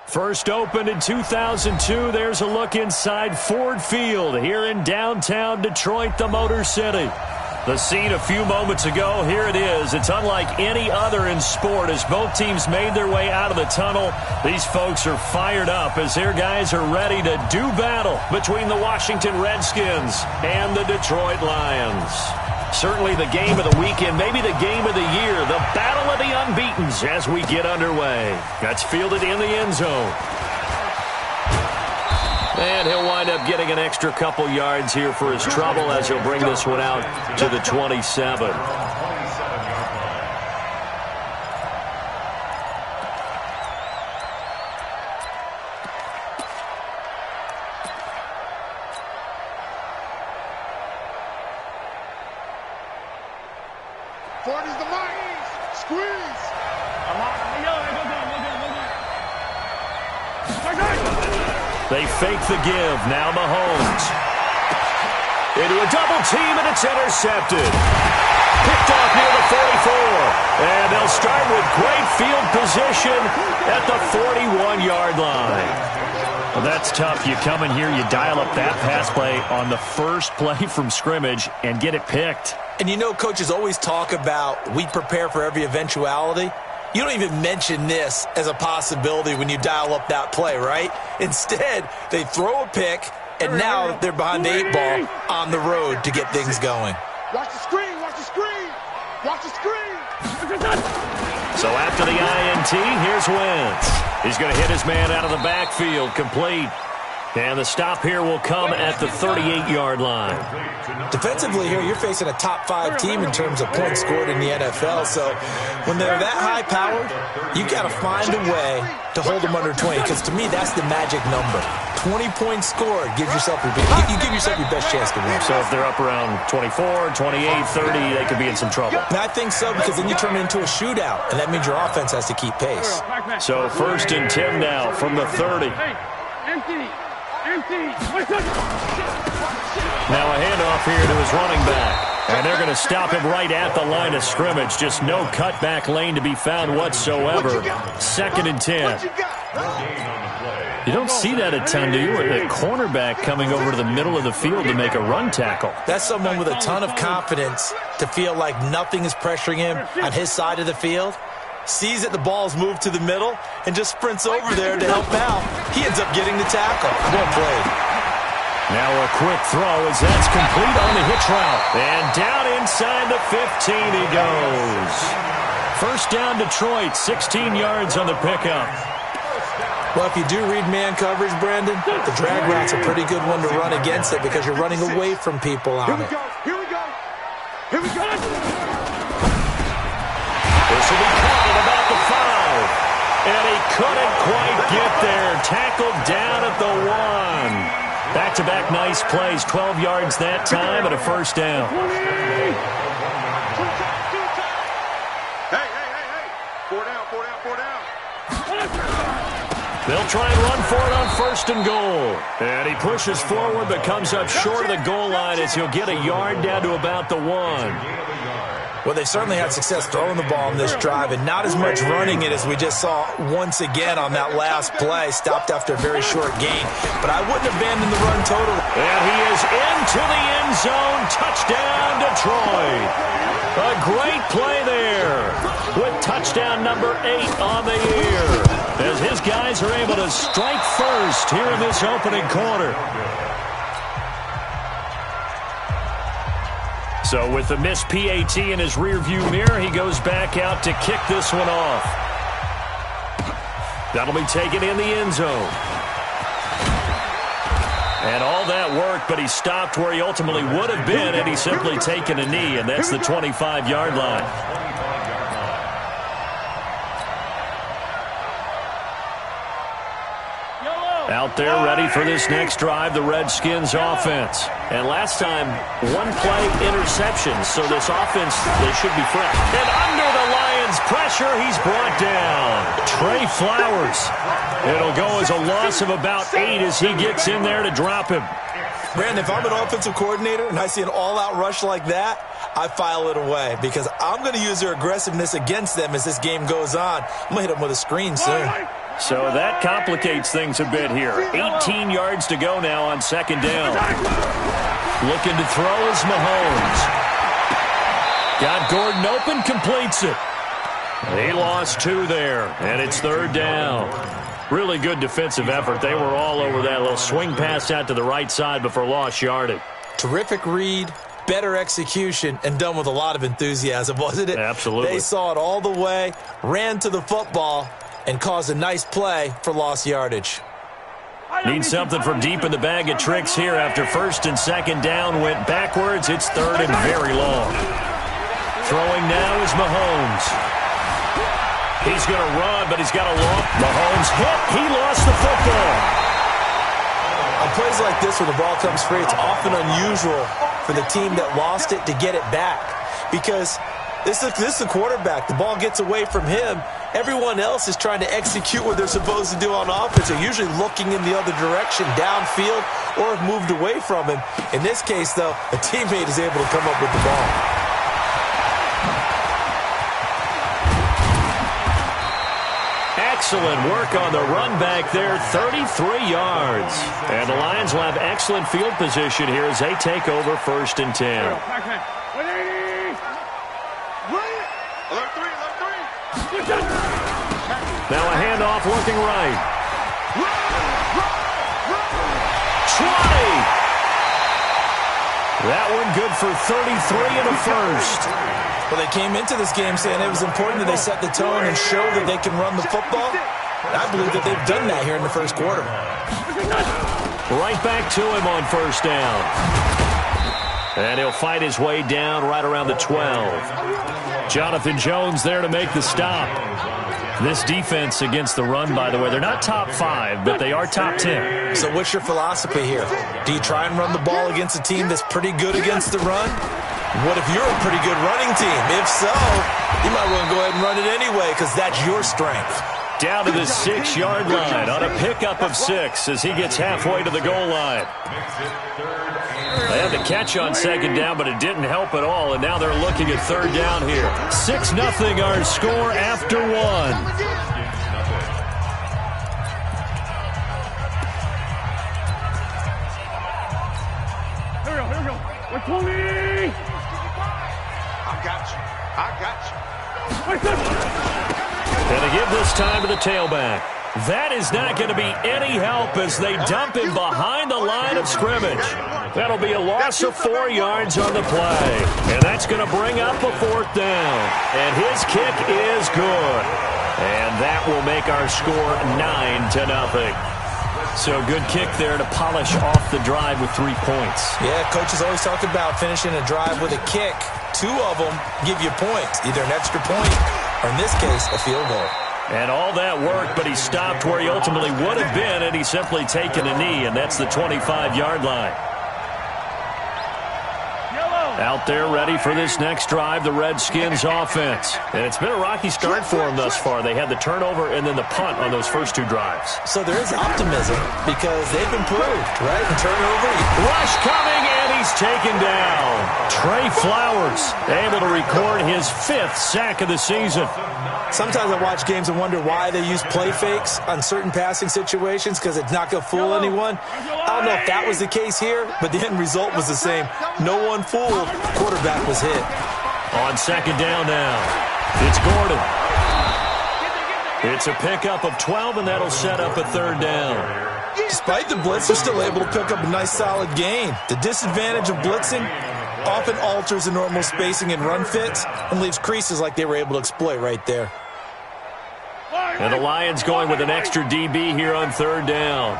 First opened in 2002, there's a look inside Ford Field here in downtown Detroit, the Motor City. The scene a few moments ago, here it is. It's unlike any other in sport as both teams made their way out of the tunnel. These folks are fired up as their guys are ready to do battle between the Washington Redskins and the Detroit Lions. Certainly the game of the weekend, maybe the game of the year, the battle of the unbeatens as we get underway. That's fielded in the end zone. And he'll wind up getting an extra couple yards here for his trouble as he'll bring this one out to the 27. Ford is the mark. Squeeze. They fake the give. Now Mahomes. Into a double team, and it's intercepted. Picked off near the 44. And they'll start with great field position at the 41-yard line. Well, that's tough. You come in here, you dial up that pass play on the first play from scrimmage and get it picked. And you know coaches always talk about we prepare for every eventuality. You don't even mention this as a possibility when you dial up that play, right? Instead, they throw a pick, and now they're behind the 8 ball on the road to get things going. Watch the screen, watch the screen, watch the screen. So after the INT, here's Wentz. He's going to hit his man out of the backfield, complete. And the stop here will come at the 38-yard line. Defensively here, you're facing a top-5 team in terms of points scored in the NFL. So when they're that high-powered, you got to find a way to hold them under 20. Because to me, that's the magic number. 20 points scored gives yourself your best chance to win. So if they're up around 24, 28, 30, they could be in some trouble. And I think so, because then you turn it into a shootout, and that means your offense has to keep pace. So 1st and 10 now from the 30. Now a handoff here to his running back. And they're going to stop him right at the line of scrimmage. Just no cutback lane to be found whatsoever. 2nd and 10. You don't see that a ton, do you? A cornerback coming over to the middle of the field to make a run tackle. That's someone with a ton of confidence to feel like nothing is pressuring him on his side of the field. Sees that the ball's moved to the middle and just sprints over there to help out. He ends up getting the tackle. Well played. Now a quick throw as that's complete on the hitch route. And down inside the 15 he goes. First down Detroit, 16 yards on the pickup. Well, if you do read man coverage, Brandon, the drag route's a pretty good one to run against it because you're running away from people on it. Here we go. Here we go. This will be caught at about the 5. And he couldn't quite get there. Tackled down at the 1. Back-to-back nice plays. 12 yards that time and a first down. Hey. 4 down. They'll try and run for it on 1st and goal. And he pushes forward but comes up short of the goal line as he'll get a yard down to about the 1. Well, they certainly had success throwing the ball on this drive and not as much running it as we just saw once again on that last play. Stopped after a very short gain. But I wouldn't abandon the run totally. And he is into the end zone. Touchdown, Detroit. A great play there with touchdown number 8 on the year as his guys are able to strike first here in this opening quarter. So with the missed PAT in his rearview mirror, he goes back out to kick this one off. That'll be taken in the end zone. And all that work, but he stopped where he ultimately would have been, and he's simply taken a knee, and that's the 25-yard line. Out there ready for this next drive, the Redskins offense. And last time, 1-play interception, so this offense, they should be fresh. And under the Lions' pressure, he's brought down. Trey Flowers. It'll go as a loss of about 8 as he gets in there to drop him. Brandon, if I'm an offensive coordinator and I see an all-out rush like that, I file it away because I'm going to use their aggressiveness against them as this game goes on. I'm going to hit them with a screen soon. So that complicates things a bit here. 18 yards to go now on second down. Looking to throw is Mahomes. Got Gordon open, completes it. He lost 2 there, and it's third down. Really good defensive effort. They were all over that little swing pass out to the right side before lost yardage. Terrific read, better execution, and done with a lot of enthusiasm, wasn't it? Absolutely. They saw it all the way, ran to the football, and caused a nice play for lost yardage. Need something from deep in the bag of tricks here after first and second down went backwards. It's third and very long. Throwing now is Mahomes. He's going to run, but he's got a long. Mahomes hit. He lost the football. On plays like this, when the ball comes free, it's often unusual for the team that lost it to get it back. Because this is the quarterback. The ball gets away from him. Everyone else is trying to execute what they're supposed to do on offense. They're usually looking in the other direction, downfield, or have moved away from him. In this case, though, a teammate is able to come up with the ball. Excellent work on the run back there, 33 yards. And the Lions will have excellent field position here as they take over first and 10. Now a handoff looking right. 20. That one good for 33 and a first. Well, they came into this game saying it was important that they set the tone and show that they can run the football. I believe that they've done that here in the first quarter. Right back to him on first down. And he'll fight his way down right around the 12. Jonathan Jones there to make the stop. This defense against the run, by the way, they're not top 5, but they are top 10. So what's your philosophy here? Do you try and run the ball against a team that's pretty good against the run? What if you're a pretty good running team? If so, you might want to go ahead and run it anyway because that's your strength. Down to the 6-yard line on a pickup of 6 as he gets halfway to the goal line. They had the catch on second down, but it didn't help at all, and now they're looking at third down here. 6-0 our score after 1. Here we go. We're 20. I got you. And to give this time to the tailback. That is not going to be any help as they dump him behind the line of scrimmage. That'll be a loss of 4 yards on the play. And that's going to bring up a fourth down. And his kick is good. And that will make our score 9-0. So good kick there to polish off the drive with 3 points. Yeah, coaches always talked about finishing a drive with a kick. 2 of them give you points, either an extra point or, in this case, a field goal. And all that work, but he stopped where he ultimately would have been, and he's simply taken a knee, and that's the 25-yard line. Out there ready for this next drive, the Redskins offense. And it's been a rocky start for them thus far. They had the turnover and then the punt on those first 2 drives. So there is optimism because they've improved, right? The turnover. Rush coming, and he's taken down. Trey Flowers able to record his 5th sack of the season. Sometimes I watch games and wonder why they use play fakes on certain passing situations because it's not going to fool anyone. I don't know if that was the case here, but the end result was the same. No one fooled. Quarterback was hit. On second down now, it's Gordon. It's a pickup of 12, and that'll set up a third down. Despite the blitz, they're still able to pick up a nice solid gain. The disadvantage of blitzing often alters the normal spacing and run fits and leaves creases like they were able to exploit right there. And the Lions going with an extra DB here on third down.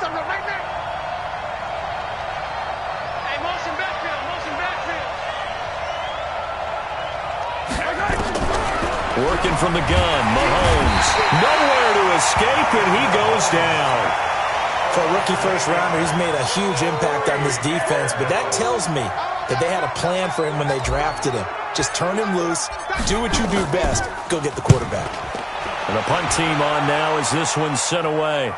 Working from the gun, Mahomes. Nowhere to escape, and he goes down. For a rookie first-rounder, he's made a huge impact on this defense, but that tells me that they had a plan for him when they drafted him. Just turn him loose, do what you do best, go get the quarterback. And the punt team on now as this one's sent away.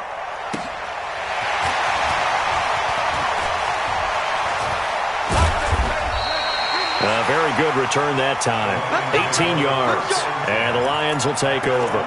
A very good return that time. 18 yards. And the Lions will take over.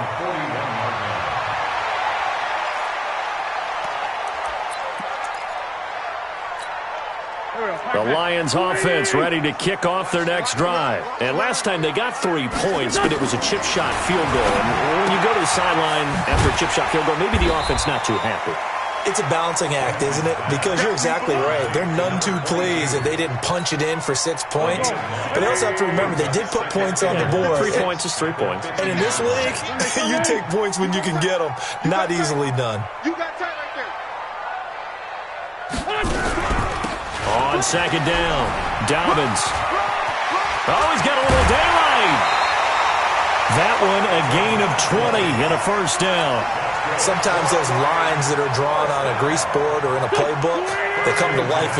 The Lions offense ready to kick off their next drive. And last time they got 3 points, but it was a chip shot field goal. And when you go to the sideline after a chip shot field goal, maybe the offense not too happy. It's a balancing act, isn't it? Because you're exactly right. They're none too pleased that they didn't punch it in for 6 points. But they also have to remember they did put points on the board. 3 points is 3 points. And in this league, you take points when you can get them. Not easily done. You got time right there. On second down, Dobbins. Oh, he's got a little daylight. That one a gain of 20 and a first down. Sometimes those lines that are drawn on a grease board or in a playbook, they come to life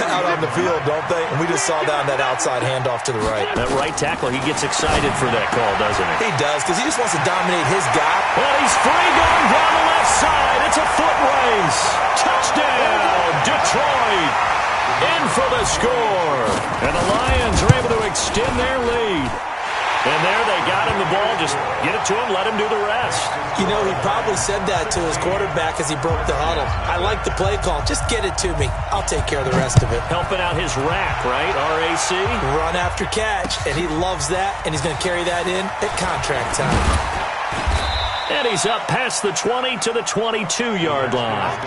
out on the field, don't they? And we just saw that outside handoff to the right. That right tackle, he gets excited for that call, doesn't he? He does, because he just wants to dominate his guy. Well, he's free going down the left side. It's a foot race. Touchdown, Detroit. In for the score. And the Lions are able to extend their lead. And there they got him the ball. Just get it to him, let him do the rest. You know, he probably said that to his quarterback as he broke the huddle. I like the play call. Just get it to me. I'll take care of the rest of it. Helping out his rack, right? RAC. Run after catch, and he loves that, and he's going to carry that in at contract time. And he's up past the 20 to the 22-yard line.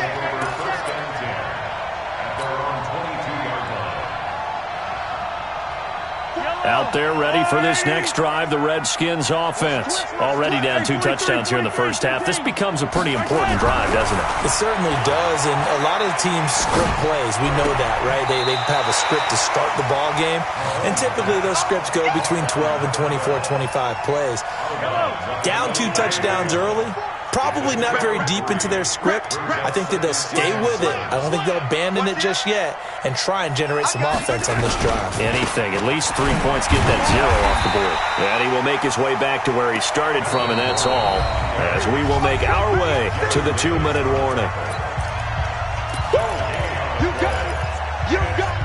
Out there ready for this next drive, the Redskins offense. Already down 2 touchdowns here in the first half. This becomes a pretty important drive, doesn't it? It certainly does, and a lot of the teams script plays. We know that, right? They have a script to start the ball game, and typically those scripts go between 12 and 24, 25 plays. Down 2 touchdowns early, probably not very deep into their script. I think that they'll stay with it. I don't think they'll abandon it just yet and try and generate some offense on this drive. Anything. At least 3 points, get that 0 off the board. And he will make his way back to where he started from, and that's all. As we will make our way to the 2-minute warning. You got it. You got it.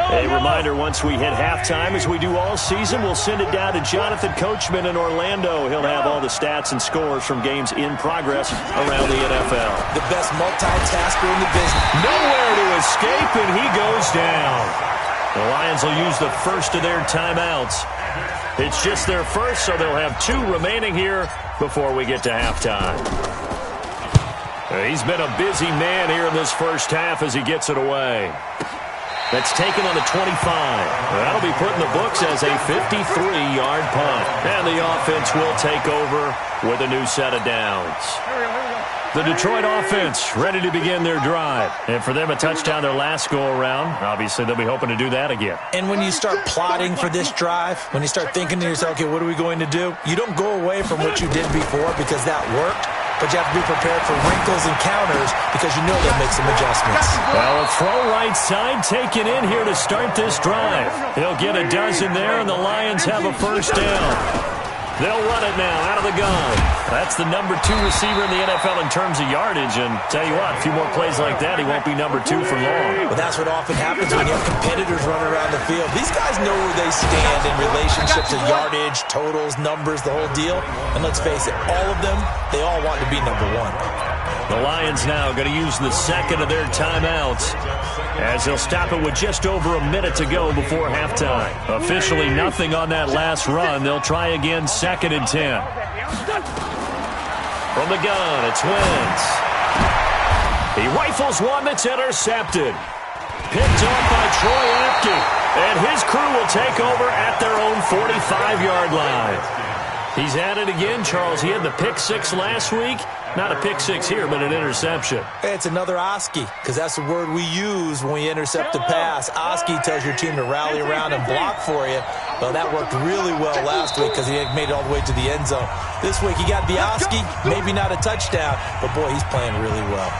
A reminder, once we hit halftime, as we do all season, we'll send it down to Jonathan Coachman in Orlando. He'll have all the stats and scores from games in progress around the NFL. The best multitasker in the business. Nowhere to escape, and he goes down. The Lions will use the first of their timeouts. It's just their first, so they'll have 2 remaining here before we get to halftime. He's been a busy man here in this first half as he gets it away. That's taken on the 25. That'll be put in the books as a 53-yard punt. And the offense will take over with a new set of downs. The Detroit offense ready to begin their drive. And for them, a touchdown their last go-around. Obviously, they'll be hoping to do that again. And when you start plotting for this drive, when you start thinking to yourself, okay, what are we going to do? You don't go away from what you did before because that worked. But you have to be prepared for wrinkles and counters because you know they'll make some adjustments. Well, a throw right side taken in here to start this drive. He'll get a dozen there, and the Lions have a first down. They'll run it now out of the gun. That's the number 2 receiver in the NFL in terms of yardage. And tell you what, a few more plays like that, he won't be number 2 for long. But that's what often happens when you have competitors running around the field. These guys know where they stand in relationship to yardage, totals, numbers, the whole deal. And let's face it, all of them, they all want to be number 1. The Lions now going to use the second of their timeouts as they'll stop it with just over a minute to go before halftime. Officially nothing on that last run. They'll try again, 2nd and 10. From the gun, it's Wentz. He rifles one that's intercepted. Picked off by Troy Apke. And his crew will take over at their own 45-yard line. He's at it again, Charles. He had the pick 6 last week. Not a pick 6 here, but an interception. It's another Oski, because that's the word we use when we intercept a pass. Oski tells your team to rally around and block for you. Well, that worked really well last week because he made it all the way to the end zone. This week he got the Oski, maybe not a touchdown, but boy, he's playing really well.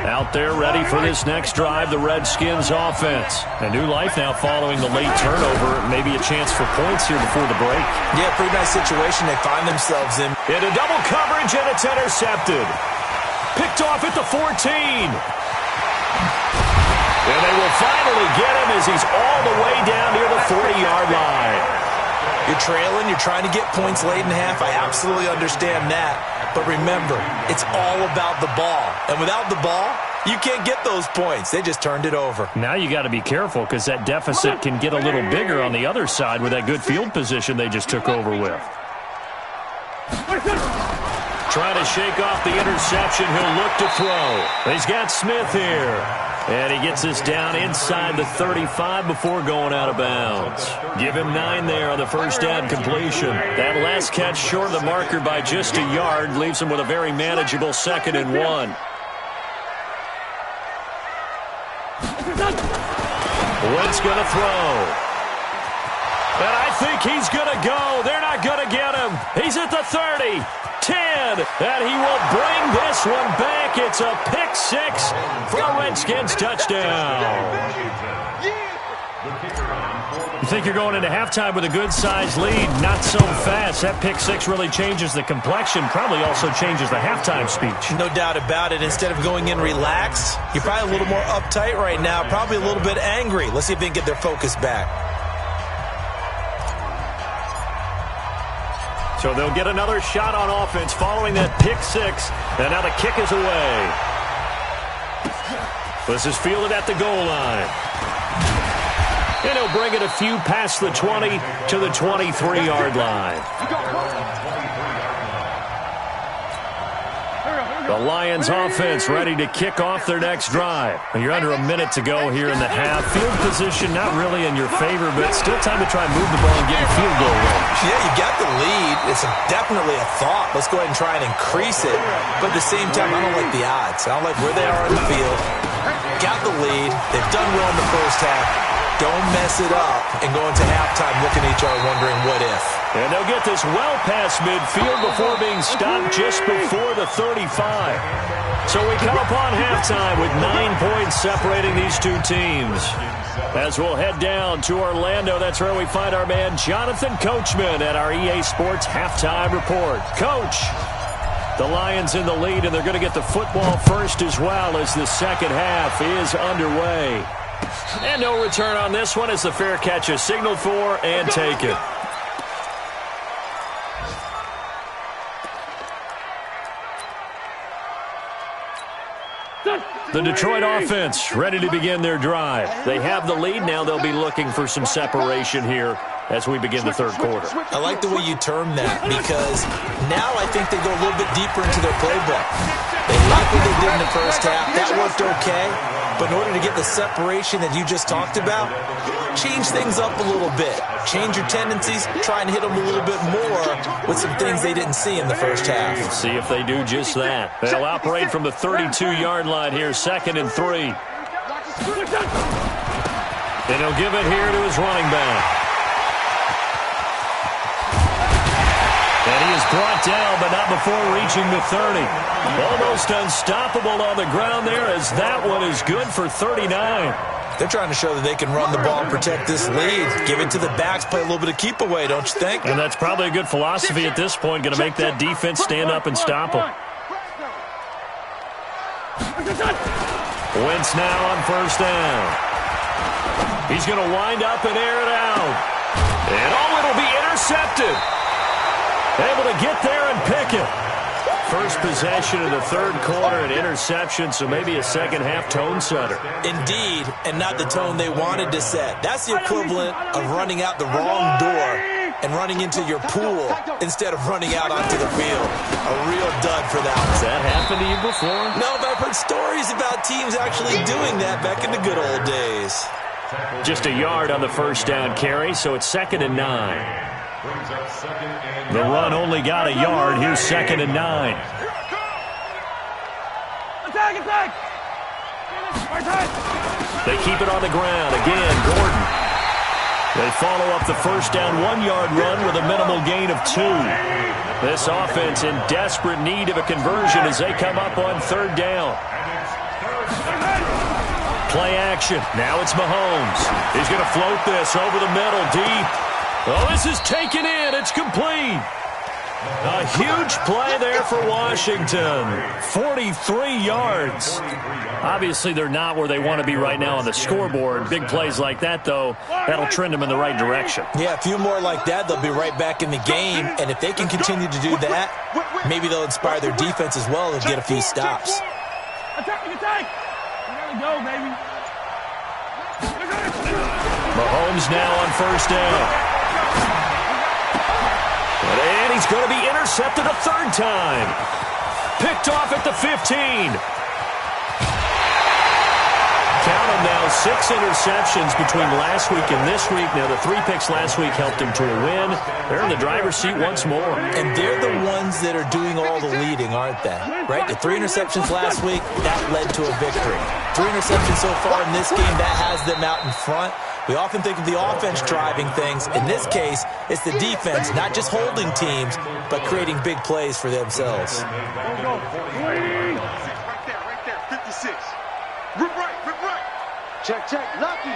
Out there ready for this next drive, the Redskins offense. A new life now following the late turnover. Maybe a chance for points here before the break. Yeah, pretty nice situation they find themselves in. Into double coverage, and it's intercepted. Picked off at the 14. And they will finally get he's all the way down near the 40-yard line. You're trailing, you're trying to get points late in half. I absolutely understand that. But remember, it's all about the ball. And without the ball, you can't get those points. They just turned it over. Now you got to be careful because that deficit can get a little bigger on the other side with that good field position they just took over with. Trying to shake off the interception. He'll look to throw. He's got Smith here. And he gets us down inside the 35 before going out of bounds. Give him 9 there on the first down completion. That last catch short of the marker by just a yard leaves him with a very manageable 2nd and 1. Wentz going to throw. And I think he's going to go. They're not going to get him. He's at the 30. 10, and he will bring this one back. It's a pick 6 for a Redskins touchdown. You think you're going into halftime with a good-sized lead? Not so fast. That pick 6 really changes the complexion, probably also changes the halftime speech. No doubt about it. Instead of going in relaxed, you're probably a little more uptight right now, probably a little bit angry. Let's see if they can get their focus back. So they'll get another shot on offense following that pick 6. And now the kick is away. This is fielded at the goal line. And he'll bring it a few past the 20 to the 23-yard line. The Lions offense ready to kick off their next drive. You're under a minute to go here in the half. Field position not really in your favor, but still time to try and move the ball and get a field goal range. Yeah, you got the lead. It's definitely a thought. Let's go ahead and try and increase it. But at the same time, I don't like the odds. I don't like where they are on the field. Got the lead. They've done well in the first half. Don't mess it up and go into halftime looking at each other wondering what if. And they'll get this well past midfield before being stopped just before the 35. So we come upon halftime with 9 points separating these two teams. As we'll head down to Orlando, that's where we find our man Jonathan Coachman at our EA Sports Halftime Report. Coach, the Lions in the lead, and they're going to get the football first as well as the second half is underway. And no return on this one as the fair catch is signaled for and taken. The Detroit offense ready to begin their drive. They have the lead. Now they'll be looking for some separation here as we begin the third quarter. I like the way you term that because now I think they go a little bit deeper into their playbook. They like what they did in the first half. That worked okay. But in order to get the separation that you just talked about, change things up a little bit. Change your tendencies. Try and hit them a little bit more with some things they didn't see in the first half. We'll see if they do just that. They'll operate from the 32-yard line here, 2nd and 3. And he'll give it here to his running back. And he is brought down, but not before reaching the 30. Almost unstoppable on the ground there as that one is good for 39. They're trying to show that they can run the ball and protect this lead. Give it to the backs, play a little bit of keep away, don't you think? And that's probably a good philosophy at this point, going to make that defense stand up and stop them. Wentz now on first down. He's going to wind up and air it out. And it'll be intercepted. Able to get there and pick it. First possession of the third quarter, an interception, so maybe a second-half tone setter. Indeed, and not the tone they wanted to set. That's the equivalent of running out the wrong door and running into your pool instead of running out onto the field. A real dud for that one. Has that happened to you before? No, but I've heard stories about teams actually doing that back in the good old days. Just a yard on the first down carry, so it's 2nd and 9. The run only got a yard. Here's 2nd and 9. Attack! They keep it on the ground. Again, Gordon. They follow up the first down 1-yard run with a minimal gain of 2. This offense in desperate need of a conversion as they come up on third down. Play action. Now it's Mahomes. He's going to float this over the middle deep. Oh, this is taken in. It's complete. A huge play there for Washington. 43 yards. Obviously, they're not where they want to be right now on the scoreboard. Big plays like that, though, that'll trend them in the right direction. Yeah, a few more like that, they'll be right back in the game. And if they can continue to do that, maybe they'll inspire their defense as well and get a few stops. Attack! We gotta go, baby. Mahomes now on first down. And he's going to be intercepted a third time. Picked off at the 15. Count them now, 6 interceptions between last week and this week. Now, the 3 picks last week helped him to a win. They're in the driver's seat once more. And they're the ones that are doing all the leading, aren't they? Right? The 3 interceptions last week, that led to a victory. 3 interceptions so far in this game, that has them out in front. We often think of the offense driving things. In this case, it's the defense, not just holding teams, but creating big plays for themselves. Right there, 56. Rip right. Check. Lucky.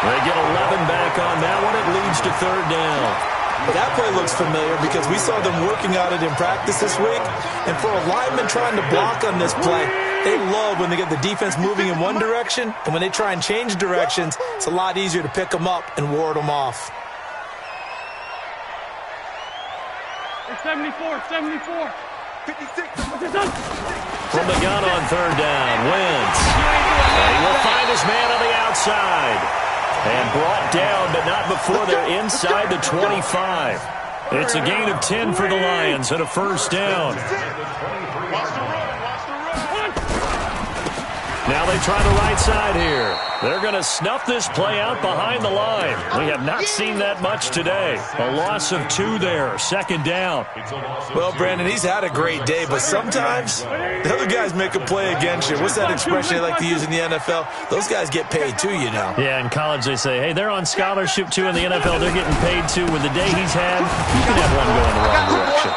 They get 11 back on that one. It leads to third down. That play looks familiar because we saw them working on it in practice this week. And for a lineman trying to block on this play, they love when they get the defense moving in one direction. And when they try and change directions, it's a lot easier to pick them up and ward them off. 74. 56. From the gun on third down, Wentz. And he will find his man on the outside. And brought down, but not before they're inside the 25. It's a gain of 10 for the Lions and a first down. Now they try the right side here. They're going to snuff this play out behind the line. We have not seen that much today. A loss of 2 there, second down. Well, Brandon, he's had a great day, but sometimes the other guys make a play against you. What's that expression they like to use in the NFL? Those guys get paid too, you know. Yeah, in college they say, hey, they're on scholarship too. In the NFL, they're getting paid too. With the day he's had, you can have one going the wrong direction.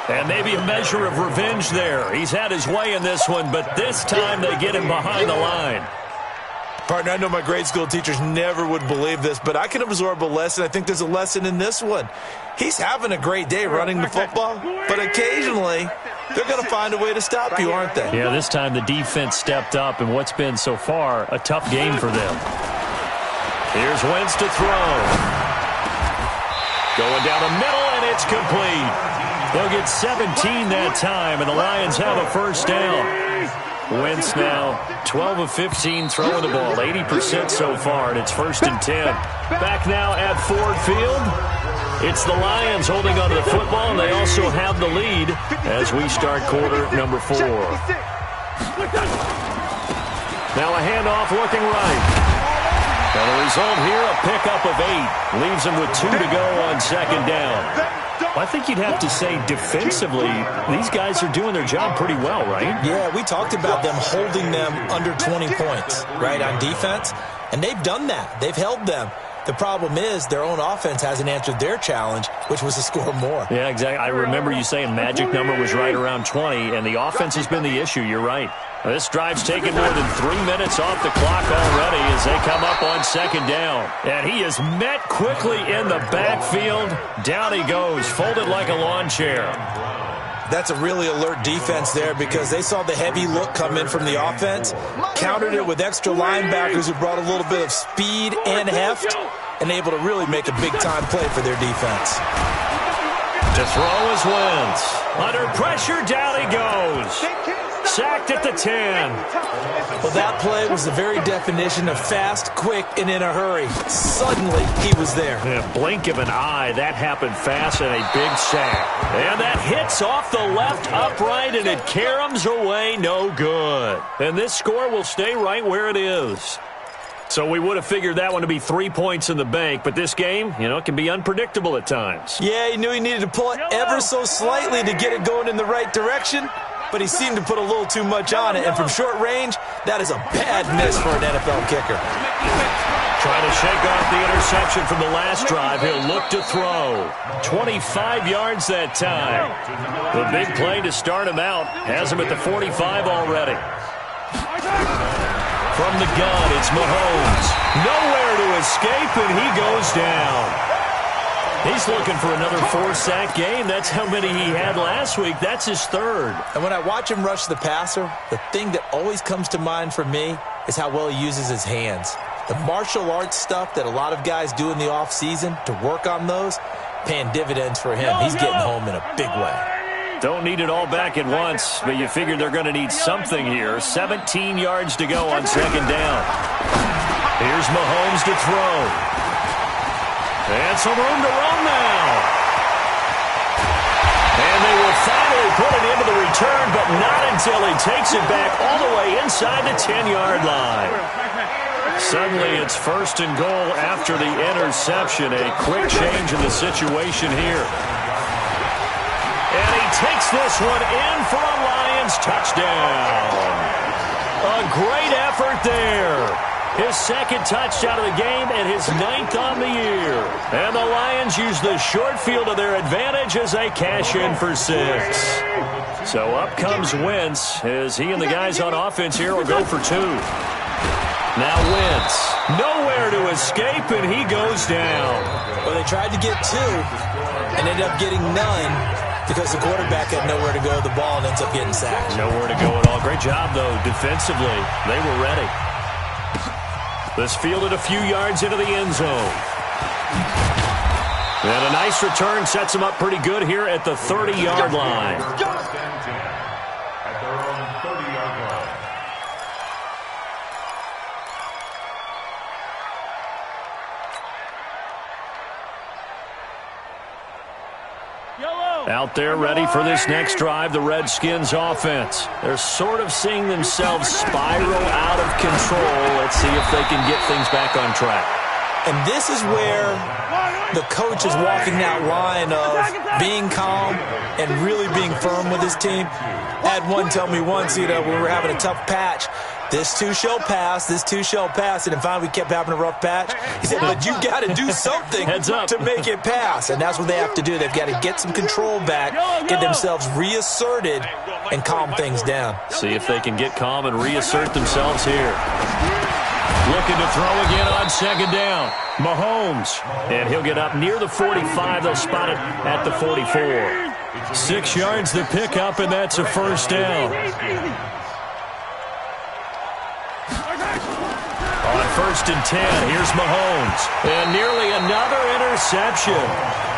And maybe a measure of revenge there. He's had his way in this one, but this time they get him behind the line. Partner, I know my grade school teachers never would believe this, but I can absorb a lesson. I think there's a lesson in this one. He's having a great day running the football, but occasionally they're going to find a way to stop you, aren't they? Yeah, this time the defense stepped up in what's been so far a tough game for them. Here's Wentz to throw. Going down the middle, and it's complete. They'll get 17 that time, and the Lions have a first down. Wentz now 12 of 15 throwing the ball, 80% so far, and it's first and 10. Back now at Ford Field. It's the Lions holding onto the football, and they also have the lead as we start quarter number 4. Now a handoff looking right. And the result here, a pickup of 8. Leaves them with 2 to go on second down. I think you'd have to say defensively, these guys are doing their job pretty well, right? Yeah, we talked about them holding them under 20 points, right, on defense. And they've done that. They've held them. The problem is their own offense hasn't answered their challenge, which was to score more. Yeah, exactly. I remember you saying magic number was right around 20, and the offense has been the issue. You're right. This drive's taken more than 3 minutes off the clock already as they come up on second down. And he is met quickly in the backfield. Down he goes, folded like a lawn chair. That's a really alert defense there because they saw the heavy look come in from the offense, countered it with extra linebackers who brought a little bit of speed and heft, and able to really make a big-time play for their defense. To throw is Wentz. Under pressure, down he goes. Sacked at the 10. Well, that play was the very definition of fast, quick, and in a hurry. Suddenly, he was there. In a blink of an eye, that happened fast and a big sack. And that hits off the left upright, and it caroms away no good. And this score will stay right where it is. So we would have figured that one to be 3 points in the bank, but this game, you know, it can be unpredictable at times. Yeah, he knew he needed to pull it ever so slightly to get it going in the right direction, but he seemed to put a little too much on it, and from short range, that is a bad miss for an NFL kicker. Trying to shake off the interception from the last drive. He'll look to throw. 25 yards that time. The big play to start him out has him at the 45 already. From the gun, it's Mahomes. Nowhere to escape, and he goes down. He's looking for another 4-sack game. That's how many he had last week. That's his third. And when I watch him rush the passer, the thing that always comes to mind for me is how well he uses his hands. The martial arts stuff that a lot of guys do in the offseason to work on those, paying dividends for him. He's getting home in a big way. Don't need it all back at once, but you figure they're going to need something here. 17 yards to go on second down. Here's Mahomes to throw. And some room to run now. And they will finally put it into the return, but not until he takes it back all the way inside the 10-yard line. Suddenly it's first and goal after the interception. A quick change in the situation here. And he takes this one in for a Lions touchdown. A great effort there. His second touchdown of the game and his 9th on the year. And the Lions use the short field to their advantage as they cash in for 6. So up comes Wentz as he and the guys on offense here will go for 2. Now Wentz, nowhere to escape, and he goes down. Well, they tried to get 2 and ended up getting none because the quarterback had nowhere to go with the ball and ends up getting sacked. Nowhere to go at all. Great job, though, defensively. They were ready. This fielded a few yards into the end zone. And a nice return sets him up pretty good here at the 30-yard line. Out there ready for this next drive, the Redskins offense. They're sort of seeing themselves spiral out of control. Let's see if they can get things back on track. And this is where the coach is walking that line of being calm and really being firm with his team. I had one tell me once, when we were having a tough patch, this too shall pass, this too shall pass. And then finally we kept having a rough patch. He said, but you got to do something to make it pass. And that's what they have to do. They've got to get some control back, get themselves reasserted, and calm things down. See if they can get calm and reassert themselves here. Looking to throw again on second down. Mahomes. And he'll get up near the 45. They'll spot it at the 44. 6 yards to pick up, and that's a first down. On 1st and 10, here's Mahomes. And nearly another interception.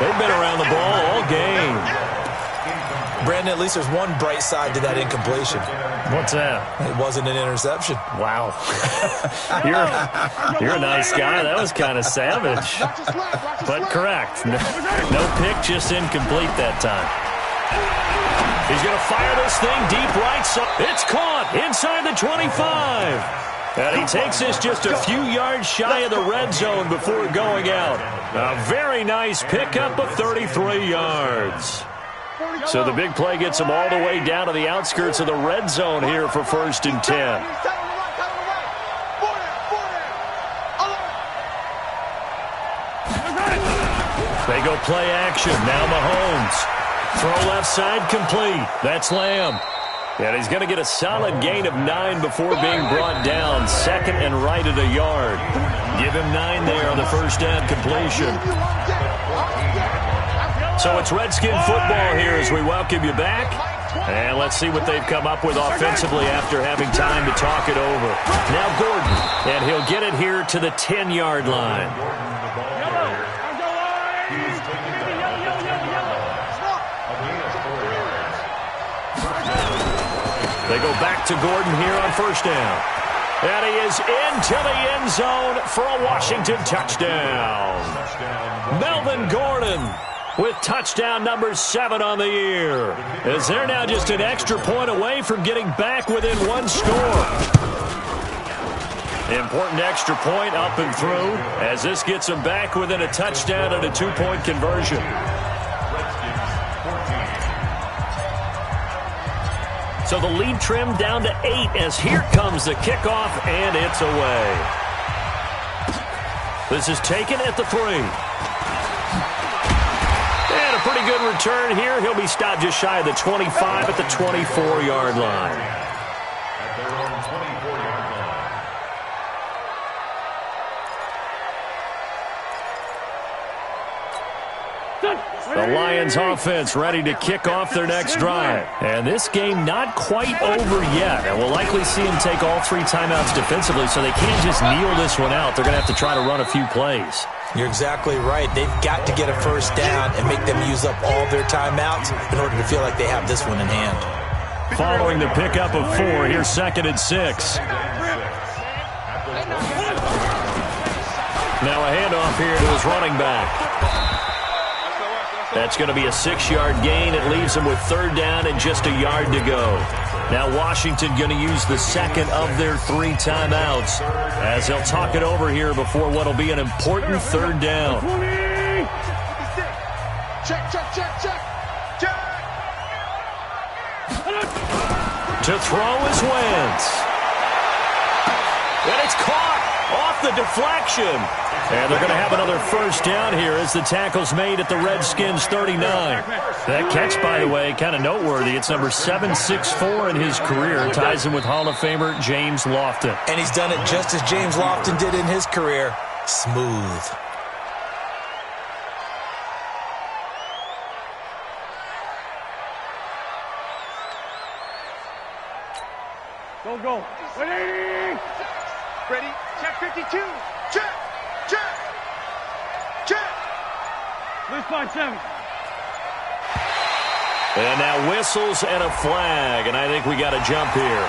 They've been around the ball all game. Brandon, at least there's one bright side to that incompletion. What's that? It wasn't an interception. Wow. You're a nice guy. That was kind of savage. But correct. No pick, just incomplete that time. He's going to fire this thing deep right side. It's caught inside the 25. And he takes this just a few yards shy of the red zone before going out. A very nice pickup of 33 yards. So the big play gets him all the way down to the outskirts of the red zone here for 1st and 10. They go play action. Now Mahomes. Throw left side complete. That's Lamb. And he's going to get a solid gain of 9 before being brought down. 2nd and right at a yard. Give him 9 there on the first down completion. So it's Redskin football here as we welcome you back. And let's see what they've come up with offensively after having time to talk it over. Now Gordon, and he'll get it here to the 10-yard line. They go back to Gordon here on first down. And he is into the end zone for a Washington touchdown. Melvin Gordon with touchdown number 7 on the year. As they're now just an extra point away from getting back within 1 score. Important extra point up and through as this gets them back within a touchdown and a 2-point conversion. So the lead trimmed down to 8 as here comes the kickoff, and it's away. This is taken at the 3. And a pretty good return here. He'll be stopped just shy of the 25 at the 24-yard line. The Lions offense ready to kick off their next drive. And this game not quite over yet. And we'll likely see them take all 3 timeouts defensively, so they can't just kneel this one out. They're going to have to try to run a few plays. You're exactly right. They've got to get a first down and make them use up all their timeouts in order to feel like they have this one in hand. Following the pickup of 4, here's 2nd and 6. Now a handoff here to his running back. That's going to be a 6-yard gain. It leaves him with 3rd down and just a yard to go. Now Washington going to use the 2nd of their 3 timeouts as they'll talk it over here before what will be an important 3rd down. Check, check, check, check. Check. To throw is Wentz. And it's caught off the deflection. And they're going to have another first down here as the tackle's made at the Redskins 39. That catch, by the way, kind of noteworthy. It's number 764 in his career. Ties him with Hall of Famer James Lofton. And he's done it just as James Lofton did in his career. Smooth. Go. Ready? Check 52. Check. Lose by 7. And now whistles and a flag, and I think we got a jump here.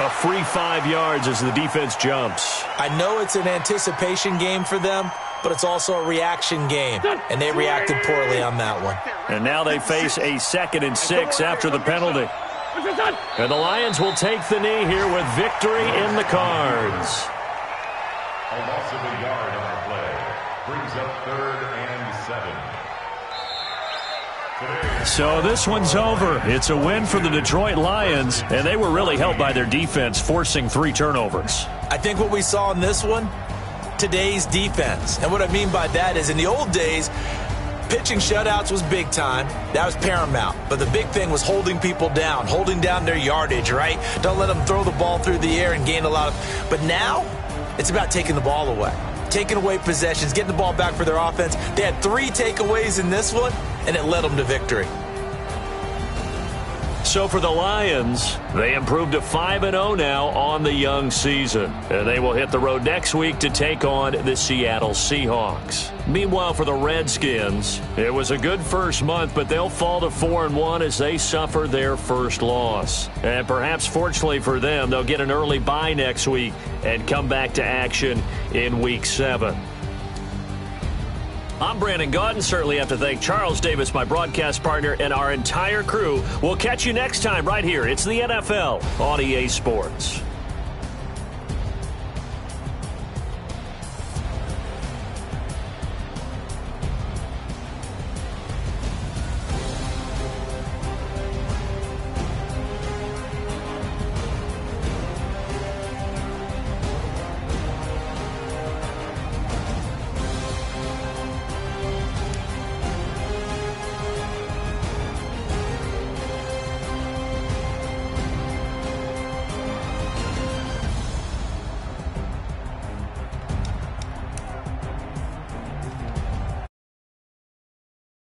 A free 5 yards as the defense jumps. I know it's an anticipation game for them, but it's also a reaction game, and they reacted poorly on that one. And now they face a 2nd and 6 after the penalty. And the Lions will take the knee here with victory in the cards. A loss of a yard on the play brings up 3rd and 7. So this one's over. It's a win for the Detroit Lions, and they were really helped by their defense, forcing 3 turnovers. I think what we saw in this one, today's defense. And what I mean by that is in the old days, pitching shutouts was big time. That was paramount. But the big thing was holding people down, holding down their yardage, right? Don't let them throw the ball through the air and gain a lot of... But now, it's about taking the ball away. Taking away possessions, getting the ball back for their offense. They had 3 takeaways in this one, and it led them to victory. So for the Lions, they improved to 5-0 now on the young season. And they will hit the road next week to take on the Seattle Seahawks. Meanwhile, for the Redskins, it was a good first month, but they'll fall to 4-1 as they suffer their first loss. And perhaps fortunately for them, they'll get an early bye next week and come back to action in Week 7. I'm Brandon Gaudin. Certainly have to thank Charles Davis, my broadcast partner, and our entire crew. We'll catch you next time right here. It's the NFL on EA Sports.